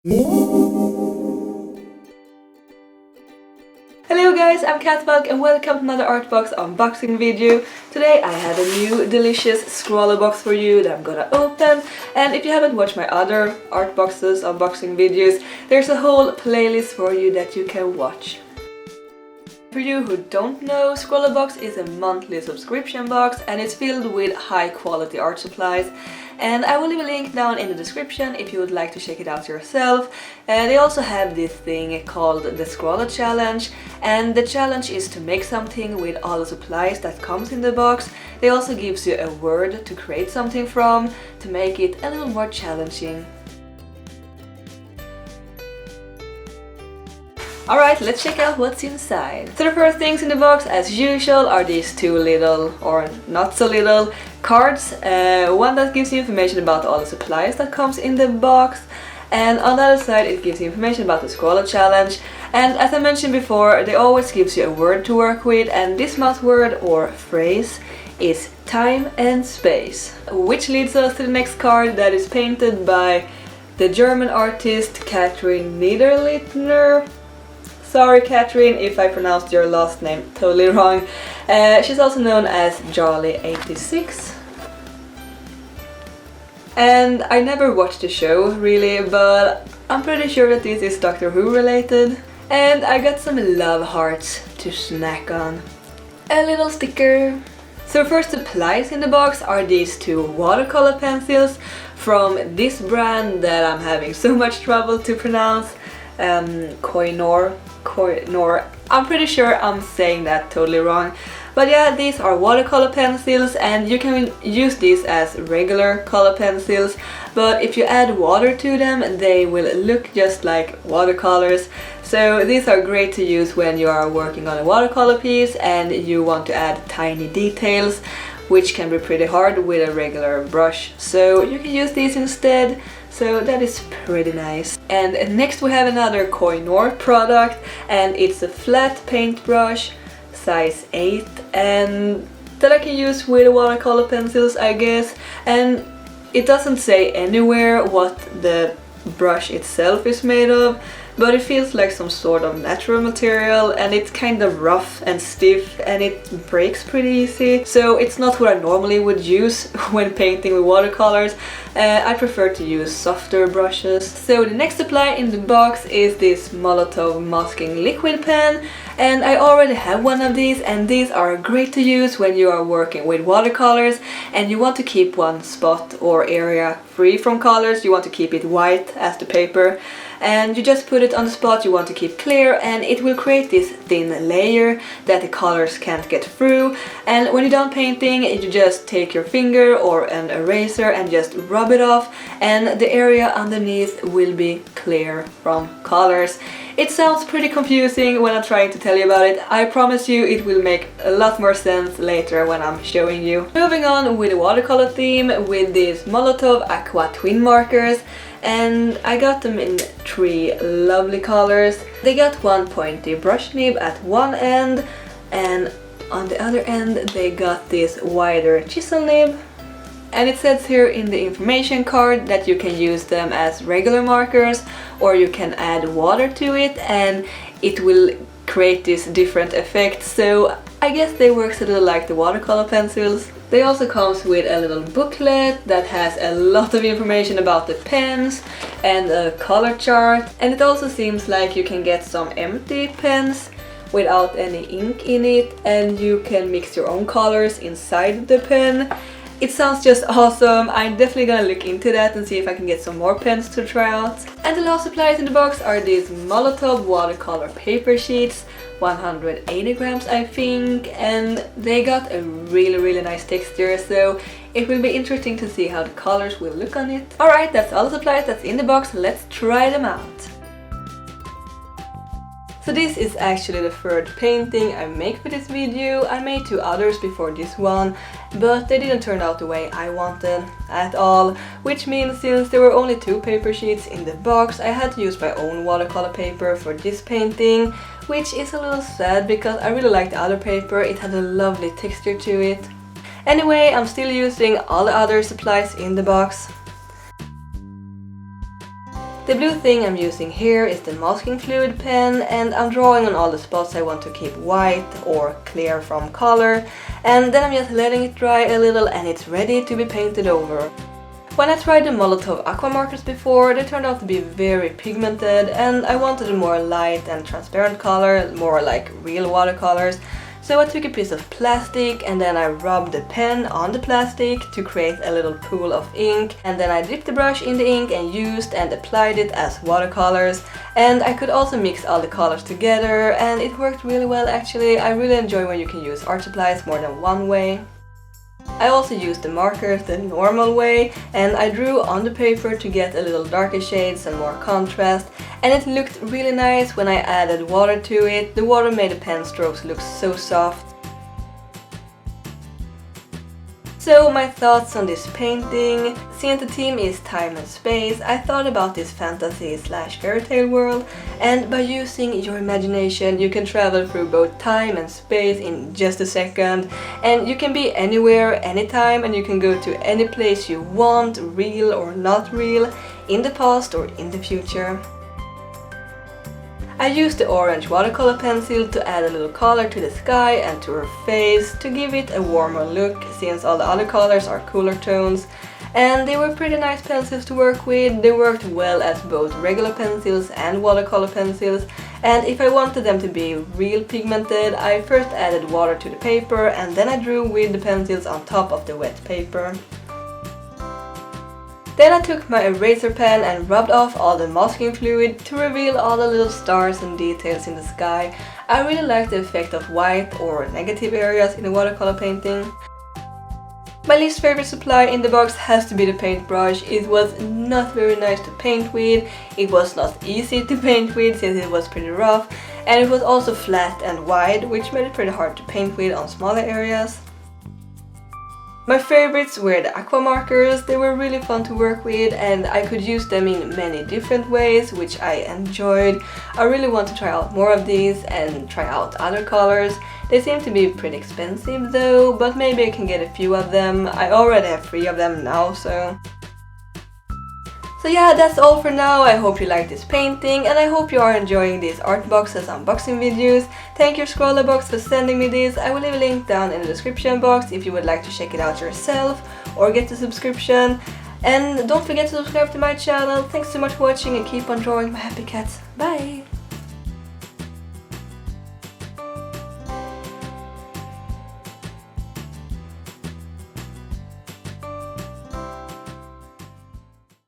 Hello guys, I'm Catbalk and welcome to another Artbox unboxing video. Today I have a new delicious ScrawlrBox for you that I'm gonna open, and if you haven't watched my other Artboxes unboxing videos, there's a whole playlist for you that you can watch. For you who don't know, ScrawlrBox is a monthly subscription box and it's filled with high quality art supplies, and I will leave a link down in the description if you would like to check it out yourself. They also have this thing called the Scrawler Challenge, and the challenge is to make something with all the supplies that comes in the box. They also gives you a word to create something from to make it a little more challenging. Alright, let's check out what's inside. So the first things in the box, as usual, are these two little, or not so little, cards. One that gives you information about all the supplies that comes in the box, and on the other side it gives you information about the Scrawler Challenge. And as I mentioned before, they always gives you a word to work with, and this month's word or phrase is time and space. Which leads us to the next card that is painted by the German artist Catherine Niederlittner. Sorry Catherine if I pronounced your last name totally wrong. She's also known as Charlie86. And I never watched the show really, but I'm pretty sure that this is Doctor Who related. And I got some love hearts to snack on. A little sticker. So first supplies in the box are these two watercolor pencils from this brand that I'm having so much trouble to pronounce. Koinor. I'm pretty sure I'm saying that totally wrong. But yeah, these are watercolor pencils, and you can use these as regular color pencils, but if you add water to them, they will look just like watercolors. So these are great to use when you are working on a watercolor piece and you want to add tiny details, which can be pretty hard with a regular brush. So you can use these instead. So that is pretty nice. And next we have another Koinor product, and it's a flat paintbrush, size 8, and that I can use with watercolor pencils, I guess. And it doesn't say anywhere what the brush itself is made of, but it feels like some sort of natural material, and it's kind of rough and stiff and it breaks pretty easy. So it's not what I normally would use when painting with watercolors. I prefer to use softer brushes. So the next supply in the box is this Molotov masking liquid pen, and I already have one of these, and these are great to use when you are working with watercolors and you want to keep one spot or area free from colors. You want to keep it white as the paper, and you just put it on the spot you want to keep clear, and it will create this thin layer that the colors can't get through. And when you're done painting, you just take your finger or an eraser and just rub it off, and the area underneath will be clear from colors. It sounds pretty confusing when I'm trying to tell you about it. I promise you it will make a lot more sense later when I'm showing you. Moving on with the watercolor theme with these Molotov Aqua Twin markers, and I got them in 3 lovely colors. They got one pointy brush nib at one end, and on the other end they got this wider chisel nib. And it says here in the information card that you can use them as regular markers, or you can add water to it and it will create this different effect. So I guess they work a little like the watercolor pencils. They also comes with a little booklet that has a lot of information about the pens and a color chart. And it also seems like you can get some empty pens without any ink in it, and you can mix your own colors inside the pen. It sounds just awesome. I'm definitely gonna look into that and see if I can get some more pens to try out. And the last supplies in the box are these Molotov watercolor paper sheets, 180 grams I think, and they got a really nice texture, so it will be interesting to see how the colors will look on it. Alright, that's all the supplies that's in the box. Let's try them out. So this is actually the third painting I make for this video. I made 2 others before this one, but they didn't turn out the way I wanted at all, which means since there were only 2 paper sheets in the box, I had to use my own watercolor paper for this painting, which is a little sad because I really liked the other paper. It had a lovely texture to it. Anyway, I'm still using all the other supplies in the box. The blue thing I'm using here is the masking fluid pen, and I'm drawing on all the spots I want to keep white or clear from color, and then I'm just letting it dry a little and it's ready to be painted over. When I tried the Molotov aqua markers before, they turned out to be very pigmented, and I wanted a more light and transparent color, more like real watercolors. So I took a piece of plastic and then I rubbed the pen on the plastic to create a little pool of ink, and then I dipped the brush in the ink and used and applied it as watercolors. And I could also mix all the colors together, and it worked really well actually. I really enjoy when you can use art supplies more than one way. I also used the markers the normal way, and I drew on the paper to get a little darker shades and more contrast, and it looked really nice when I added water to it. The water made the pen strokes look so soft. So my thoughts on this painting. Since the theme is time and space, I thought about this fantasy/fairy tale world, and by using your imagination you can travel through both time and space in just a second, and you can be anywhere, anytime, and you can go to any place you want, real or not real, in the past or in the future. I used the orange watercolor pencil to add a little color to the sky and to her face to give it a warmer look, since all the other colors are cooler tones. And they were pretty nice pencils to work with. They worked well as both regular pencils and watercolor pencils. And if I wanted them to be real pigmented, I first added water to the paper and then I drew with the pencils on top of the wet paper. Then I took my eraser pen and rubbed off all the masking fluid to reveal all the little stars and details in the sky. I really like the effect of white or negative areas in a watercolor painting. My least favorite supply in the box has to be the paintbrush. It was not very nice to paint with, it was not easy to paint with since it was pretty rough, and it was also flat and wide, which made it pretty hard to paint with on smaller areas. My favorites were the aqua markers. They were really fun to work with and I could use them in many different ways, which I enjoyed. I really want to try out more of these and try out other colors. They seem to be pretty expensive though, but maybe I can get a few of them. I already have 3 of them now, so yeah, that's all for now. I hope you like this painting and I hope you are enjoying these art boxes unboxing videos. Thank you ScrawlrBox for sending me this. I will leave a link down in the description box if you would like to check it out yourself or get the subscription. And don't forget to subscribe to my channel. Thanks so much for watching and keep on drawing my happy cats. Bye!